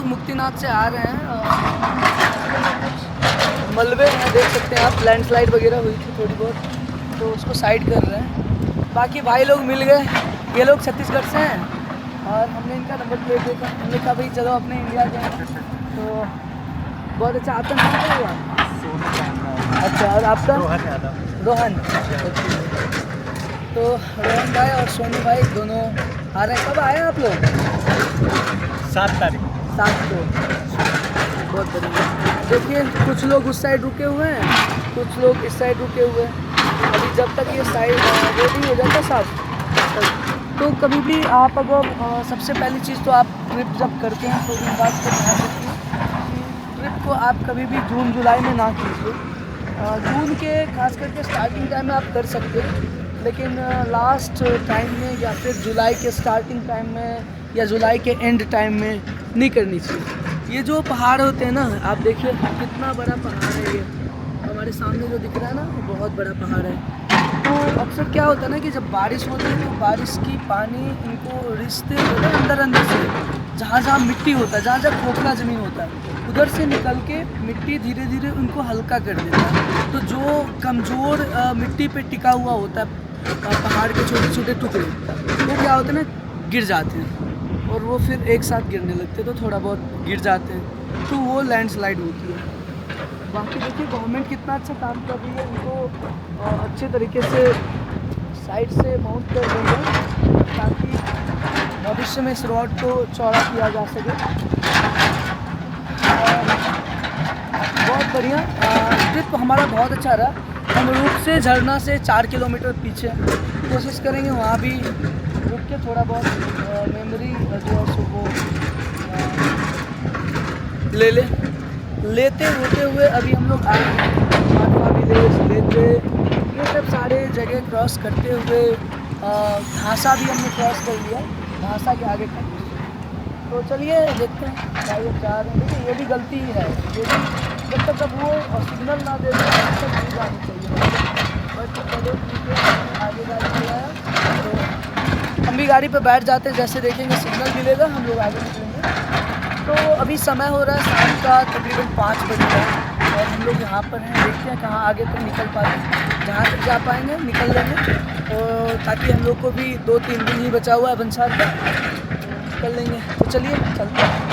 मुक्तिनाथ से आ रहे हैं। मलबे हैं, देख सकते हैं आप, लैंडस्लाइड वगैरह हुई थी थोड़ी बहुत, तो उसको साइड कर रहे हैं। बाकी भाई लोग मिल गए, ये लोग छत्तीसगढ़ से हैं और हमने इनका नंबर प्लेट देखा, हमने कहा भाई चलो अपने इंडिया जाए, तो बहुत अच्छा। आपका नाम क्या हुआ? अच्छा, और आपका? रोहन। तो रोहन भाई और सोनू भाई दोनों आ रहे हैं। कब आए आप लोग? 7 तारीख। 7 को। बहुत बढ़िया। देखिए कुछ लोग उस साइड रुके हुए हैं, कुछ लोग इस साइड रुके हुए हैं। अभी जब तक ये साइड रेडी हो जाता साफ, तो कभी भी आप अगर सबसे पहली चीज़ तो आप ट्रिप जब करते हैं तो इस बात को ध्यान रखिए कि ट्रिप को आप कभी भी जून जुलाई में ना कीजिए। जून के खास करके स्टार्टिंग टाइम में आप कर सकते हैं, लेकिन लास्ट टाइम में या फिर जुलाई के स्टार्टिंग टाइम में या जुलाई के एंड टाइम में नहीं करनी चाहिए। ये जो पहाड़ होते हैं ना, आप देखिए कितना बड़ा पहाड़ है। ये हमारे सामने जो दिख रहा है ना, वो बहुत बड़ा पहाड़ है। तो अक्सर क्या होता है ना कि जब बारिश होती है तो बारिश की पानी इनको रिश्ते होते हैं अंदर अंदर से, जहाँ जहाँ मिट्टी होता है, जहाँ जहाँ खोखला ज़मीन होता है, उधर से निकल के मिट्टी धीरे धीरे उनको हल्का कर देता है। तो जो कमज़ोर मिट्टी पे टिका हुआ होता है पहाड़ के छोटे छोटे टुकड़े, वो क्या होते हैं ना, गिर जाते हैं और वो फिर एक साथ गिरने लगते हैं, तो थोड़ा बहुत गिर जाते हैं, तो वो लैंडस्लाइड होती है। बाकी देखिए गवर्नमेंट कितना अच्छा काम कर रही है, उनको अच्छे तरीके से साइड से माउंट कर रही है ताकि भविष्य में इस रोड को चौड़ा किया जा सके। बहुत बढ़िया ट्रिप हमारा बहुत अच्छा रहा। हम रूप से झरना से 4 किलोमीटर पीछे, कोशिश करेंगे वहाँ भी रुक के थोड़ा बहुत मेमोरी जो है सो वो लेते होते हुए अभी हम लोग आए मालवा विलेज लेते, ये सब सारे जगह क्रॉस करते हुए घासा भी हमने क्रॉस कर लिया, घासा के आगे खड़े। तो चलिए देखते हैं क्या ये जा रहे हैं। देखिए ये भी गलती ही है, ये भी जब तक अब वो सिग्नल ना दे तब तक नहीं जानी चाहिए। बट चलो ठीक है, आगे गाड़ी चलाया तो हम भी गाड़ी पर बैठ जाते हैं, जैसे देखेंगे सिग्नल मिलेगा हम लोग आगे निकलेंगे। तो अभी समय हो रहा है शाम का तकरीबन 5 बजे का और हम लोग यहाँ पर हैं, देखते हैं कहाँ आगे तक निकल पाते, जहाँ तक जा पाएंगे निकल लेंगे, और ताकि हम लोग को भी 2-3 दिन ही बचा हुआ है बंसार का, निकल लेंगे। तो चलिए चलते हैं।